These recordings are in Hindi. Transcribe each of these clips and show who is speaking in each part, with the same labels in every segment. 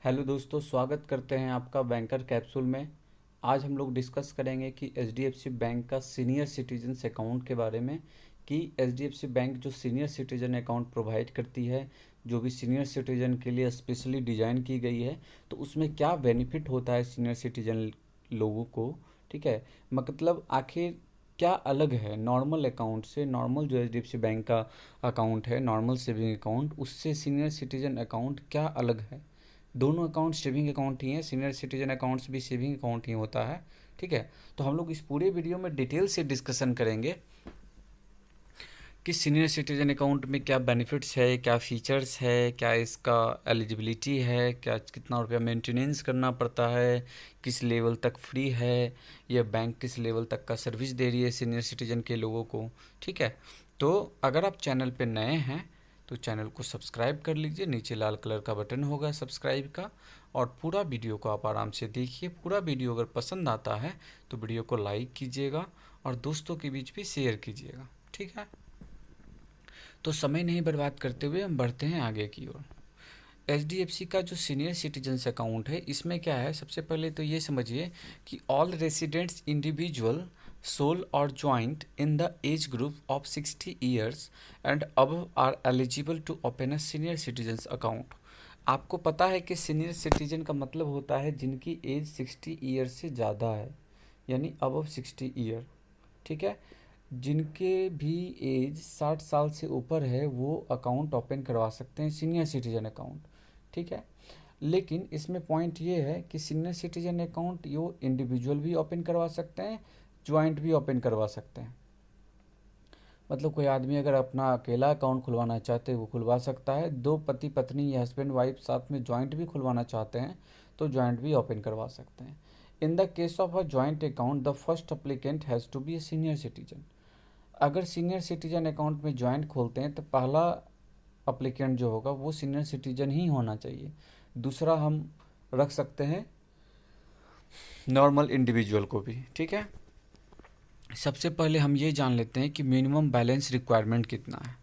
Speaker 1: हेलो दोस्तों, स्वागत करते हैं आपका बैंकर कैप्सूल में। आज हम लोग डिस्कस करेंगे कि एचडीएफसी बैंक का सीनियर सिटीजन्स अकाउंट के बारे में, कि एचडीएफसी बैंक जो सीनियर सिटीजन अकाउंट प्रोवाइड करती है, जो भी सीनियर सिटीजन के लिए स्पेशली डिज़ाइन की गई है, तो उसमें क्या बेनिफिट होता है सीनियर सिटीजन लोगों को। ठीक है, मतलब आखिर क्या अलग है नॉर्मल अकाउंट से। नॉर्मल जो एचडीएफसी बैंक का अकाउंट है, नॉर्मल सेविंग अकाउंट, उससे सीनियर सिटीजन अकाउंट क्या अलग है। दोनों अकाउंट सेविंग अकाउंट ही हैं, सीनियर सिटीजन अकाउंट्स भी सेविंग अकाउंट ही होता है। ठीक है, तो हम लोग इस पूरे वीडियो में डिटेल से डिस्कशन करेंगे कि सीनियर सिटीजन अकाउंट में क्या बेनिफिट्स है, क्या फीचर्स है, क्या इसका एलिजिबिलिटी है, क्या कितना रुपया मेंटेनेंस करना पड़ता है, किस लेवल तक फ्री है, यह बैंक किस लेवल तक का सर्विस दे रही है सीनियर सिटीजन के लोगों को। ठीक है, तो अगर आप चैनल पे नए हैं तो चैनल को सब्सक्राइब कर लीजिए, नीचे लाल कलर का बटन होगा सब्सक्राइब का, और पूरा वीडियो को आप आराम से देखिए। पूरा वीडियो अगर पसंद आता है तो वीडियो को लाइक कीजिएगा और दोस्तों के बीच भी शेयर कीजिएगा। ठीक है, तो समय नहीं बर्बाद करते हुए हम बढ़ते हैं आगे की ओर। एचडीएफसी का जो सीनियर सिटीजन्स अकाउंट है, इसमें क्या है, सबसे पहले तो ये समझिए कि ऑल रेसिडेंट्स इंडिविजुअल सोल और joint in the age group of 60 years and above are eligible to open a senior citizens account. आपको पता है कि सीनियर सिटीजन का मतलब होता है जिनकी एज 60 ईयर से ज़्यादा है, यानी अबव 60 ईयर। ठीक है, जिनके भी एज 60 साल से ऊपर है वो अकाउंट ओपन करवा सकते हैं, सीनियर सिटीजन अकाउंट। ठीक है, लेकिन इसमें पॉइंट ये है कि सीनियर सिटीजन अकाउंट यो इंडिविजुअल भी ओपन करवा सकते हैं, ज्वाइंट भी ओपन करवा सकते हैं। मतलब कोई आदमी अगर अपना अकेला अकाउंट खुलवाना चाहते हैं वो खुलवा सकता है, दो पति पत्नी या हस्बैंड वाइफ साथ में ज्वाइंट भी खुलवाना चाहते हैं तो ज्वाइंट भी ओपन करवा सकते हैं। In the case of a joint account the first applicant has to be a senior citizen. अगर सीनियर सिटीजन अकाउंट में ज्वाइंट खोलते हैं तो पहला अप्लीकेंट जो होगा वो सीनियर सिटीजन ही होना चाहिए। दूसरा हम रख सकते हैं नॉर्मल इंडिविजुअल को भी। ठीक है, सबसे पहले हम ये जान लेते हैं कि मिनिमम बैलेंस रिक्वायरमेंट कितना है।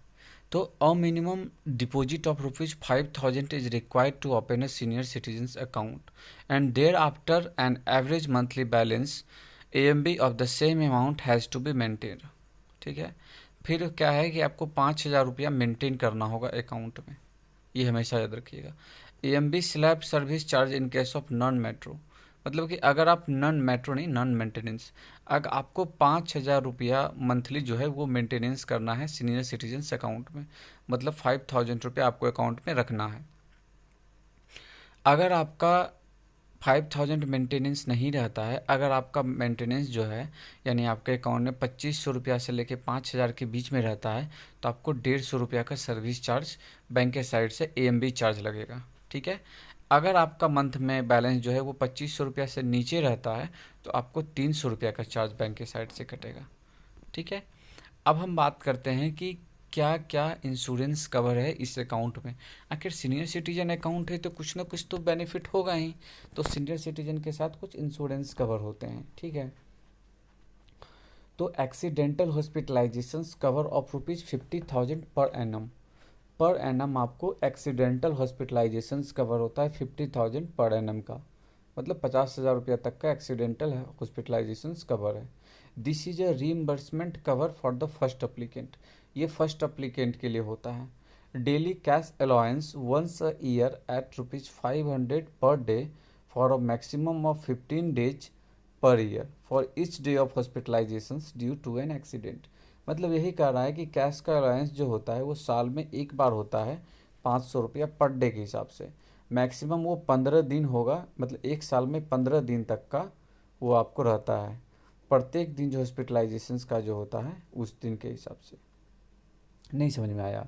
Speaker 1: तो a minimum deposit of ₹5,000 is required to open a senior citizens account and thereafter an average monthly balance AMB of the same amount has to be maintain. ठीक है, फिर क्या है कि आपको 5,000 रुपया मेंटेन करना होगा अकाउंट में, ये हमेशा याद रखिएगा। AMB slab service charge in case of non metro, मतलब कि अगर आप नॉन मेट्रो नहीं, नॉन मेंटेनेंस, अगर आपको 5,000 रुपया मंथली जो है वो मेंटेनेंस करना है सीनियर सिटीजन्स अकाउंट में, मतलब 5,000 रुपया आपको अकाउंट में रखना है। अगर आपका 5,000 मेंटेनेंस नहीं रहता है, अगर आपका मेंटेनेंस जो है यानी आपके अकाउंट में 2,500 रुपया से लेके 5,000 के बीच में रहता है तो आपको 150 रुपया का सर्विस चार्ज बैंक के साइड से AMB चार्ज लगेगा। ठीक है, अगर आपका मंथ में बैलेंस जो है वो 2,500 रुपया से नीचे रहता है तो आपको 300 रुपया का चार्ज बैंक के साइड से कटेगा। ठीक है, अब हम बात करते हैं कि क्या क्या इंश्योरेंस कवर है इस अकाउंट में। आखिर सीनियर सिटीजन अकाउंट है तो कुछ ना कुछ तो बेनिफिट होगा ही, तो सीनियर सिटीजन के साथ कुछ इंश्योरेंस कवर होते हैं। ठीक है, तो accidental hospitalisation cover of ₹50,000 per annum आपको एक्सीडेंटल हॉस्पिटलाइजेशन कवर होता है 50,000 पर एनम का, मतलब 50,000 रुपया तक का एक्सीडेंटल हॉस्पिटलाइजेशन कवर है। This is a reimbursement cover for the first applicant, ये फर्स्ट अप्लीकेंट के लिए होता है। Daily cash allowance once a year at ₹500 per day for a maximum of 15 days per year for each day of hospitalisation due to an accident. मतलब यही कह रहा है कि कैश का अलाउंस जो होता है वो साल में एक बार होता है, 500 रुपया पर डे के हिसाब से। मैक्सिमम वो 15 दिन होगा, मतलब एक साल में 15 दिन तक का वो आपको रहता है। प्रत्येक दिन जो हॉस्पिटलाइजेशन का जो होता है उस दिन के हिसाब से। नहीं समझ में आया?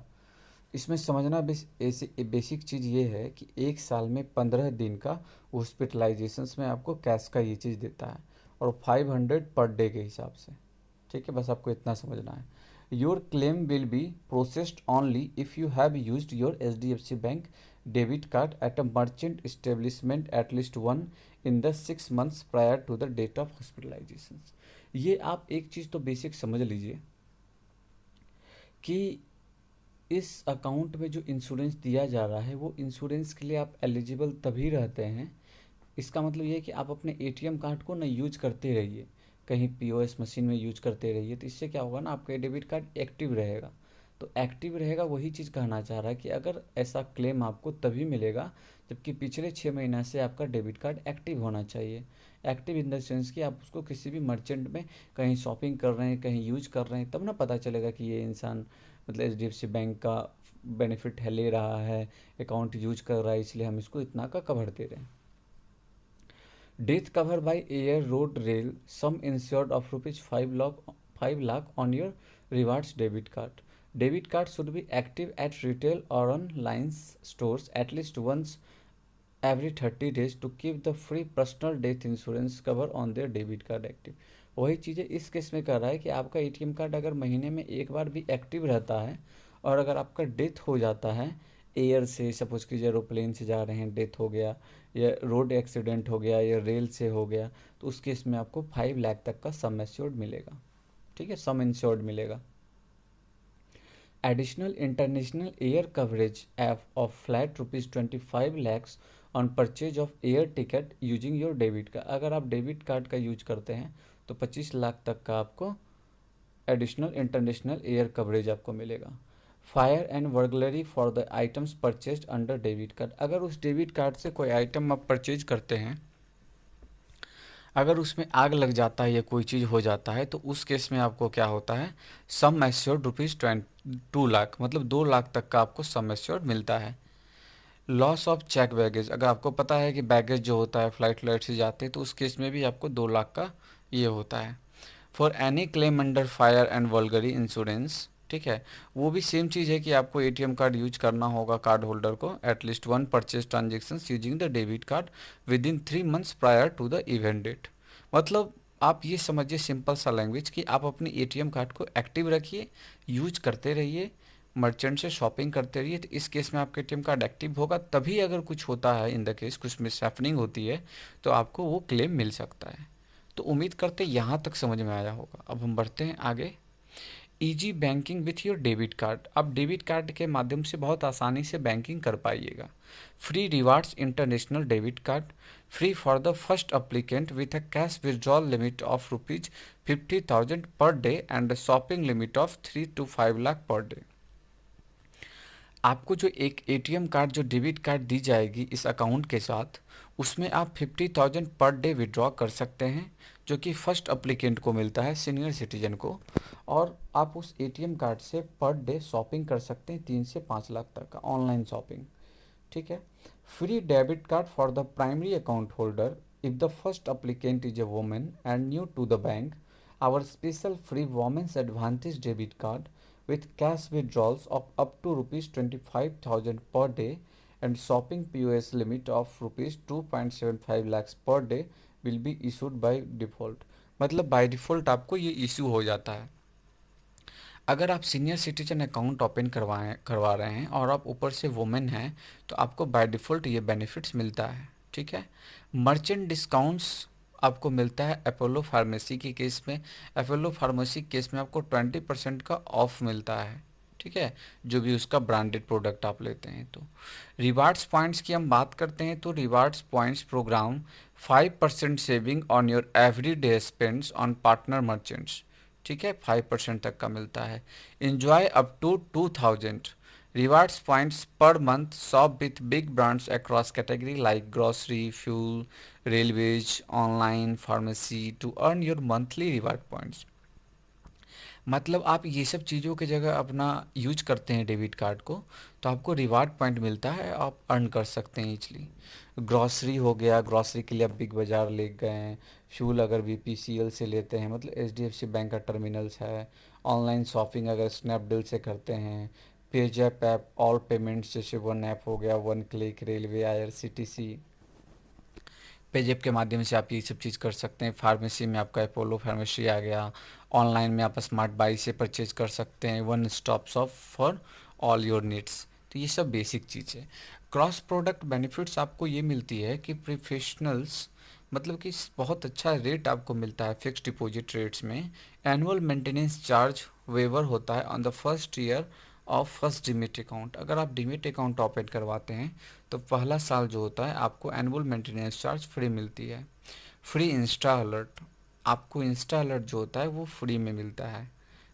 Speaker 1: इसमें समझना बेसिक चीज़ ये है कि एक साल में 15 दिन का हॉस्पिटलाइजेशन में आपको कैश का ये चीज़ देता है, और 500 पर डे के हिसाब से। ठीक है, बस आपको इतना समझना है। Your claim will be processed only if you have used your HDFC bank debit card at a merchant establishment at least one in the 6 months prior to the date of hospitalisation. ये आप एक चीज़ तो बेसिक समझ लीजिए कि इस अकाउंट में जो इंश्योरेंस दिया जा रहा है वो इंश्योरेंस के लिए आप एलिजिबल तभी रहते हैं। इसका मतलब ये है कि आप अपने एटीएम कार्ड को ना यूज करते रहिए, कहीं पीओएस मशीन में यूज करते रहिए, तो इससे क्या होगा ना, आपका डेबिट कार्ड एक्टिव रहेगा। तो एक्टिव रहेगा वही चीज़ कहना चाह रहा है कि अगर ऐसा क्लेम आपको तभी मिलेगा जबकि पिछले 6 महीना से आपका डेबिट कार्ड एक्टिव होना चाहिए। एक्टिव इन द सेंस कि आप उसको किसी भी मर्चेंट में कहीं शॉपिंग कर रहे हैं, कहीं यूज कर रहे हैं, तब ना पता चलेगा कि ये इंसान मतलब एचडीएफसी बैंक का बेनिफिट है, ले रहा है, अकाउंट यूज कर रहा है, इसलिए हम इसको इतना का कवर दे रहे हैं। Death cover by air road rail some insured of rupees 5 lakh on your rewards debit card. Debit card should be active at retail or online stores at least once every 30 days to keep the free personal death insurance cover on their debit card active। वही चीज़ें इस केस में कर रहा है कि आपका एटीएम कार्ड अगर महीने में एक बार भी एक्टिव रहता है और अगर आपका डेथ हो जाता है एयर से, सपोज कीजिए एरोप्लेन से जा रहे हैं, डेथ हो गया, या रोड एक्सीडेंट हो गया, या रेल से हो गया, तो उस केस में आपको 5 लाख तक का सम एश्योर्ड मिलेगा। ठीक है, सम इंश्योर्ड मिलेगा। Additional international air coverage of flat ₹25 lakhs on purchase of air ticket using your debit card. अगर आप डेबिट कार्ड का यूज करते हैं तो 25 लाख तक का आपको एडिशनल इंटरनेशनल एयर कवरेज आपको मिलेगा। Fire and burglary for the items purchased under debit card. अगर उस डेबिट कार्ड से कोई आइटम आप परचेज करते हैं, अगर उसमें आग लग जाता है या कोई चीज़ हो जाता है, तो उस केस में आपको क्या होता है, सम एश्योर्ड ₹2 लाख, मतलब 2 लाख तक का आपको सम एश्योर्ड मिलता है। लॉस ऑफ चेक बैगेज, अगर आपको पता है कि बैगेज जो होता है फ्लाइट से जाते हैं, तो उस केस में भी आपको 2 लाख का ये होता है। For any claim under fire and burglary insurance, ठीक है, वो भी सेम चीज़ है कि आपको एटीएम कार्ड यूज करना होगा कार्ड होल्डर को, at least one purchase transaction using the debit card within 3 months prior to the event date. मतलब आप ये समझिए सिंपल सा लैंग्वेज कि आप अपने एटीएम कार्ड को एक्टिव रखिए, यूज करते रहिए, मर्चेंट से शॉपिंग करते रहिए, तो इस केस में आपका एटीएम कार्ड एक्टिव होगा, तभी अगर कुछ होता है, इन द केस कुछ मिस हैपनिंग होती है, तो आपको वो क्लेम मिल सकता है। तो उम्मीद करते यहाँ तक समझ में आया होगा। अब हम बढ़ते हैं आगे। Easy banking with your debit card. आप डेबिट कार्ड के माध्यम से बहुत आसानी से बैंकिंग कर पाइएगा। Free rewards international debit card, free for the first applicant with a cash withdrawal limit of ₹50,000 per day and shopping limit of 3 to 5 lakh per day. आपको जो एक एटीएम कार्ड, जो डेबिट कार्ड दी जाएगी इस अकाउंट के साथ, उसमें आप 50,000 पर डे विड्रॉ कर सकते हैं, जो कि फर्स्ट अप्लीकेंट को मिलता है, सीनियर सिटीजन को। और आप उस एटीएम कार्ड से पर डे शॉपिंग कर सकते हैं 3 से 5 लाख तक का ऑनलाइन शॉपिंग। ठीक है। Free debit card for the primary account holder if the first applicant is a women and new to the bank, our special free women's advantage debit card with cash withdrawals of up to ₹25,000 per day and shopping POS limit of ₹2.75 lakhs per day will be issued by default। मतलब बाय डिफ़ॉल्ट आपको ये इशू हो जाता है। अगर आप सीनियर सिटीजन अकाउंट ओपन करवा रहे हैं और आप ऊपर से वुमेन हैं, तो आपको बाय डिफ़ॉल्ट ये बेनिफिट्स मिलता है। ठीक है। मर्चेंट डिस्काउंट्स आपको मिलता है अपोलो फार्मेसी के केस में। अपोलो फार्मेसी केस में आपको 20% का ऑफ मिलता है। ठीक है, जो भी उसका ब्रांडेड प्रोडक्ट आप लेते हैं। तो रिवार्ड्स पॉइंट्स की हम बात करते हैं, तो rewards points program 5% saving on your everyday spends on partner merchants. ठीक है, 5% तक का मिलता है। Enjoy up to 2000 rewards points per month, shop with big brands across category like grocery, fuel, railways, online, pharmacy to earn your monthly reward points। मतलब आप ये सब चीज़ों की जगह अपना यूज करते हैं डेबिट कार्ड को, तो आपको रिवार्ड पॉइंट मिलता है, आप अर्न कर सकते हैं इजली। ग्रॉसरी हो गया, ग्रॉसरी के लिए आप बिग बाज़ार ले गए हैं। फ्यूल अगर बीपीसीएल से लेते हैं, मतलब एचडीएफसी बैंक का टर्मिनल्स है। ऑनलाइन शॉपिंग अगर स्नैपडील से करते हैं। पेजैप ऐप, ऑल पेमेंट्स जैसे वन ऐप हो गया, वन क्लिक, रेलवे, आईआरसीटीसी, पेजैप के माध्यम से आप ये सब चीज़ कर सकते हैं। फार्मेसी में आपका अपोलो फार्मेसी आ गया। ऑनलाइन में आप स्मार्ट बाई से परचेज कर सकते हैं, one stop shop for all your needs. तो ये सब बेसिक चीज़ है। क्रॉस प्रोडक्ट बेनिफिट्स आपको ये मिलती है कि प्रोफेशनल्स, मतलब कि बहुत अच्छा रेट आपको मिलता है फिक्स डिपॉजिट रेट्स में। एनुअल मेंटेनेंस चार्ज वेवर होता है on the first year of first demat account. अगर आप डीमेट अकाउंट ओपन करवाते हैं तो पहला साल जो होता है आपको एनुअल मेंटेनेंस चार्ज फ्री मिलती है। फ्री इंस्टा अलर्ट, आपको इंस्टा अलर्ट जो होता है वो फ्री में मिलता है।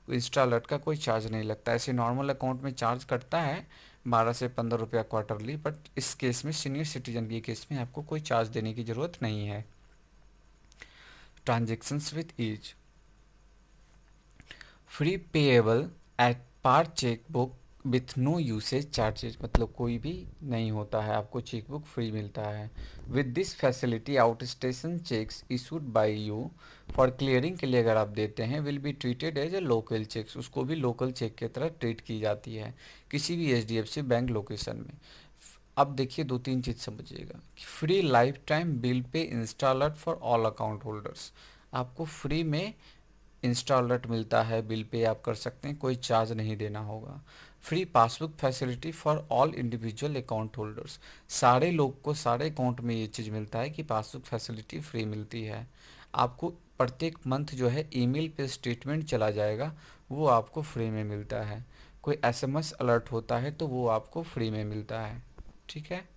Speaker 1: इंस्टा अलर्ट का कोई चार्ज नहीं लगता। ऐसे नॉर्मल अकाउंट में चार्ज कटता है 12 से 15 रुपया क्वार्टरली, बट इस केस में सीनियर सिटीजन के केस में आपको कोई चार्ज देने की ज़रूरत नहीं है। Transactions with ease, free payable at par cheque book with no usage charges, मतलब कोई भी नहीं होता है, आपको चेक बुक फ्री मिलता है। With this facility outstation cheques issued by you for clearing के लिए अगर आप देते हैं will be treated as a local cheques, उसको भी लोकल चेक की तरह ट्रीट की जाती है किसी भी एचडीएफसी बैंक लोकेशन में। अब देखिए 2-3 चीज़ समझिएगा। Free life time bill pay installer for all account holders, आपको फ्री में इंस्टा अलर्ट मिलता है, बिल पे आप कर सकते हैं, कोई चार्ज नहीं देना होगा। Free passbook facility for all individual account holders, सारे लोग को सारे अकाउंट में ये चीज़ मिलता है कि पासबुक फैसिलिटी फ्री मिलती है। आपको प्रत्येक मंथ जो है ईमेल पे स्टेटमेंट चला जाएगा, वो आपको फ्री में मिलता है। कोई एसएमएस अलर्ट होता है तो वो आपको फ्री में मिलता है। ठीक है।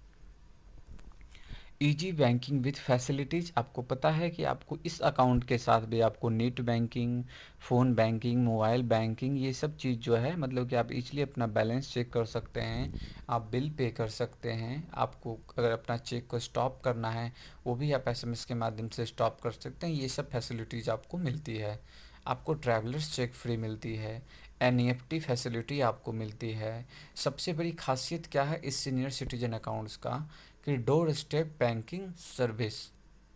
Speaker 1: इजी बैंकिंग विथ फैसिलिटीज़, आपको पता है कि आपको इस अकाउंट के साथ भी आपको net banking, phone banking, mobile banking, ये सब चीज़ जो है मतलब कि आप इजली अपना बैलेंस चेक कर सकते हैं, आप बिल पे कर सकते हैं। आपको अगर अपना चेक को स्टॉप करना है वो भी आप एसएमएस के माध्यम से स्टॉप कर सकते हैं। ये सब फैसिलिटीज़ आपको मिलती है। आपको ट्रैवलर्स चेक फ्री मिलती है। एनईएफटी फैसिलिटी आपको मिलती है। सबसे बड़ी खासियत क्या है इस सीनियर सिटीजन अकाउंट्स का कि डोर स्टेप बैंकिंग सर्विस।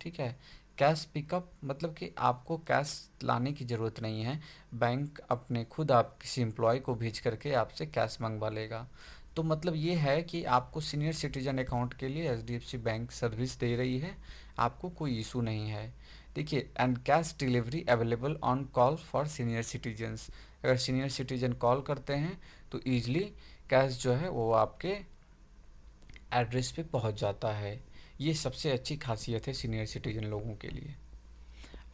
Speaker 1: ठीक है। कैश पिकअप, मतलब कि आपको कैश लाने की ज़रूरत नहीं है, बैंक अपने खुद आप किसी एम्प्लॉय को भेज करके आपसे कैश मंगवा लेगा। तो मतलब ये है कि आपको सीनियर सिटीजन अकाउंट के लिए एचडीएफसी बैंक सर्विस दे रही है, आपको कोई इशू नहीं है। देखिए, and cash delivery available on call for senior citizens, अगर सीनियर सिटीजन कॉल करते हैं तो ईजिली कैश जो है वो आपके एड्रेस पे पहुंच जाता है। ये सबसे अच्छी खासियत है सीनियर सिटीजन लोगों के लिए।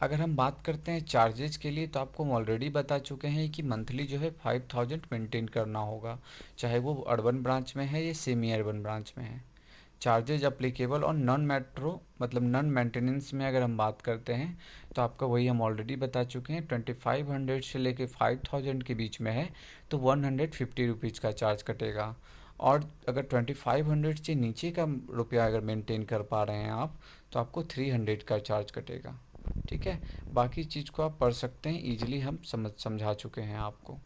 Speaker 1: अगर हम बात करते हैं चार्जेज के लिए तो आपको हम ऑलरेडी बता चुके हैं कि मंथली जो है 5000 मेंटेन करना होगा, चाहे वो अर्बन ब्रांच में है या सेमी अर्बन ब्रांच में है। चार्जेज अप्लीकेबल और नॉन मेट्रो मतलब नॉन मेंटेनेंस में अगर हम बात करते हैं तो आपका वही हम ऑलरेडी बता चुके हैं, 2500 से लेके 5000 के बीच में है तो 150 रुपीज़ का चार्ज कटेगा। और अगर 2500 से नीचे का रुपया अगर मेंटेन कर पा रहे हैं आप तो आपको 300 का चार्ज कटेगा। ठीक है। बाकी चीज़ को आप पढ़ सकते हैं, इजीली हम समझा चुके हैं आपको।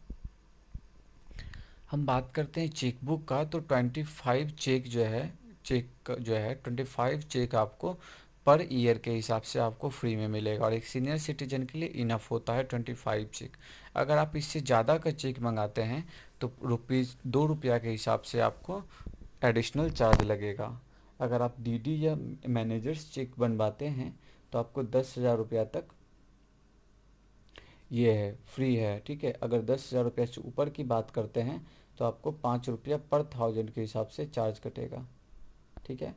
Speaker 1: हम बात करते हैं चेकबुक का तो 25 चेक जो है, चेक जो है 25 चेक आपको पर ईयर के हिसाब से आपको फ्री में मिलेगा और एक सीनियर सिटीजन के लिए इनफ होता है 25 चेक। अगर आप इससे ज़्यादा का चेक मंगाते हैं तो ₹2 के हिसाब से आपको एडिशनल चार्ज लगेगा। अगर आप डीडी या मैनेजर्स चेक बनवाते हैं तो आपको 10,000 रुपया तक ये है, फ्री है। ठीक है। अगर 10,000 रुपया से ऊपर की बात करते हैं तो आपको ₹5 पर 1000 के हिसाब से चार्ज कटेगा। ठीक है।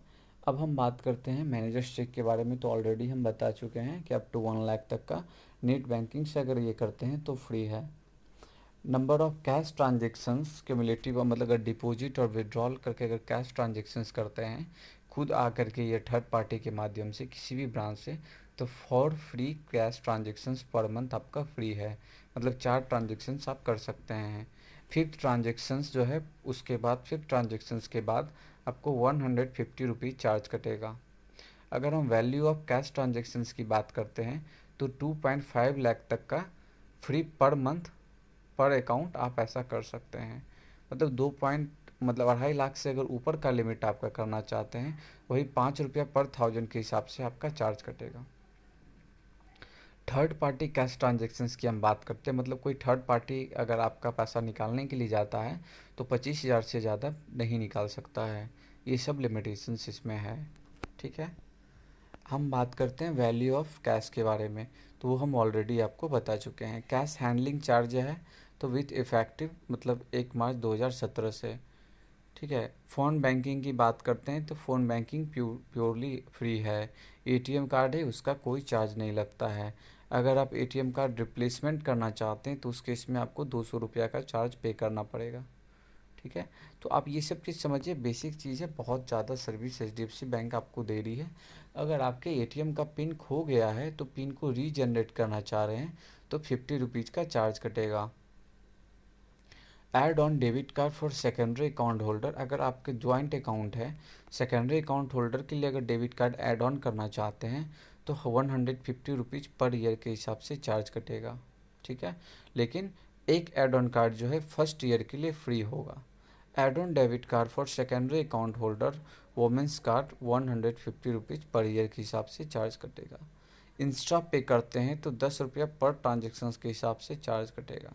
Speaker 1: अब हम बात करते हैं मैनेजर्स चेक के बारे में। तो ऑलरेडी हम बता चुके हैं कि अप टू 1 लाख तक का नेट बैंकिंग से अगर ये करते हैं तो फ्री है। Number of cash transactions cumulative, मतलब अगर डिपॉजिट और विड्रॉल करके अगर कैश ट्रांजेक्शन्स करते हैं खुद आकर के ये थर्ड पार्टी के माध्यम से किसी भी ब्रांच से, तो for free cash transactions per month आपका फ्री है, मतलब 4 ट्रांजेक्शन्स आप कर सकते हैं। फिफ्थ ट्रांजेक्शन्स जो है उसके बाद फिफ्थ ट्रांजेक्शन्स के बाद आपको 150 रुपीज़ चार्ज कटेगा। अगर हम वैल्यू ऑफ कैश ट्रांजेक्शन्स की बात करते हैं तो 2.5 लाख तक का फ्री पर मंथ पर अकाउंट आप ऐसा कर सकते हैं। मतलब 2.2.5 लाख से अगर ऊपर का लिमिट आपका करना चाहते हैं वही ₹5 पर 1000 के हिसाब से आपका चार्ज कटेगा। थर्ड पार्टी कैश ट्रांजेक्शन्स की हम बात करते हैं, मतलब कोई थर्ड पार्टी अगर आपका पैसा निकालने के लिए जाता है तो 25,000 से ज़्यादा नहीं निकाल सकता है। ये सब लिमिटेशंस इसमें है। ठीक है। हम बात करते हैं वैल्यू ऑफ कैश के बारे में, तो वो हम ऑलरेडी आपको बता चुके हैं। कैश हैंडलिंग चार्ज है तो विथ इफ़ेक्टिव मतलब 1 मार्च 2017 से। ठीक है। फ़ोन बैंकिंग की बात करते हैं तो फ़ोन बैंकिंग प्योरली फ्री है। एटीएम कार्ड है उसका कोई चार्ज नहीं लगता है। अगर आप एटीएम कार्ड रिप्लेसमेंट करना चाहते हैं तो उस केस में आपको ₹200 का चार्ज पे करना पड़ेगा। ठीक है। तो आप ये सब चीज़ समझिए, बेसिक चीज़ है, बहुत ज़्यादा सर्विस एचडीएफसी बैंक आपको दे रही है। अगर आपके एटीएम का पिन खो गया है तो पिन को रीजनरेट करना चाह रहे हैं तो 50 रुपीज़ का चार्ज कटेगा। Add on debit card for secondary account holder, अगर आपके ज्वाइंट अकाउंट है, सेकेंडरी अकाउंट होल्डर के लिए अगर डेबिट कार्ड ऐड ऑन करना चाहते हैं तो 150 रुपीज़ पर ईयर के हिसाब से चार्ज कटेगा। ठीक है। लेकिन एक ऐड ऑन कार्ड जो है फर्स्ट ईयर के लिए फ्री होगा। Add on debit card for secondary account holder women's card 150 rupees per year के हिसाब से चार्ज कटेगा। इंस्टा पे करते हैं तो 10 रुपया पर ट्रांजेक्शन के हिसाब से चार्ज कटेगा।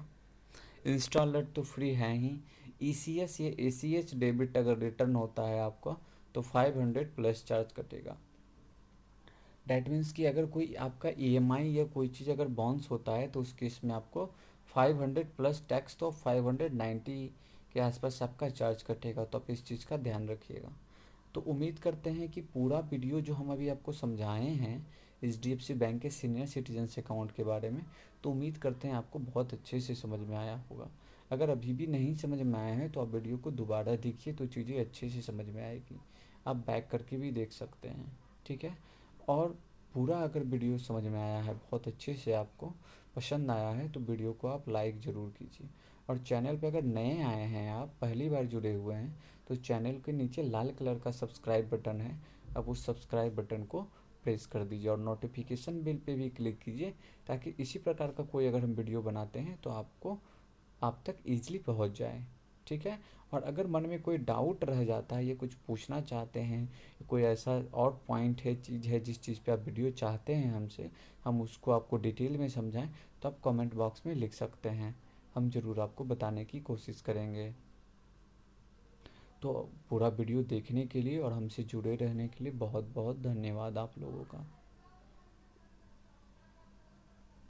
Speaker 1: इंस्टॉलर तो फ्री है ही। ईसीएस या एसीएच डेबिट अगर रिटर्न होता है आपका तो 500 प्लस चार्ज कटेगा। डैट मीन्स कि अगर कोई आपका ईएमआई या कोई चीज़ अगर बाउंस होता है तो उस केस में आपको 500 प्लस टैक्स तो 590 के आसपास आपका चार्ज कटेगा। तो आप इस चीज़ का ध्यान रखिएगा। तो उम्मीद करते हैं कि पूरा वीडियो जो हम अभी आपको समझाए हैं एचडीएफसी बैंक के सीनियर सिटीजन्स अकाउंट के बारे में, तो उम्मीद करते हैं आपको बहुत अच्छे से समझ में आया होगा। अगर अभी भी नहीं समझ में आया है तो आप वीडियो को दोबारा देखिए तो चीज़ें अच्छे से समझ में आएगी। आप बैक करके भी देख सकते हैं। ठीक है। और पूरा अगर वीडियो समझ में आया है, बहुत अच्छे से आपको पसंद आया है, तो वीडियो को आप लाइक ज़रूर कीजिए। और चैनल पे अगर नए आए हैं, आप पहली बार जुड़े हुए हैं, तो चैनल के नीचे लाल कलर का सब्सक्राइब बटन है, अब उस सब्सक्राइब बटन को प्रेस कर दीजिए और नोटिफिकेशन बिल पे भी क्लिक कीजिए ताकि इसी प्रकार का कोई अगर हम वीडियो बनाते हैं तो आपको आप तक ईजिली पहुंच जाए। ठीक है। और अगर मन में कोई डाउट रह जाता है या कुछ पूछना चाहते हैं, कोई ऐसा और पॉइंट है, चीज़ है जिस चीज़ पे आप वीडियो चाहते हैं हमसे हम उसको आपको डिटेल में समझाएं, तो आप कमेंट बॉक्स में लिख सकते हैं। हम ज़रूर आपको बताने की कोशिश करेंगे। तो पूरा वीडियो देखने के लिए और हमसे जुड़े रहने के लिए बहुत बहुत धन्यवाद आप लोगों का।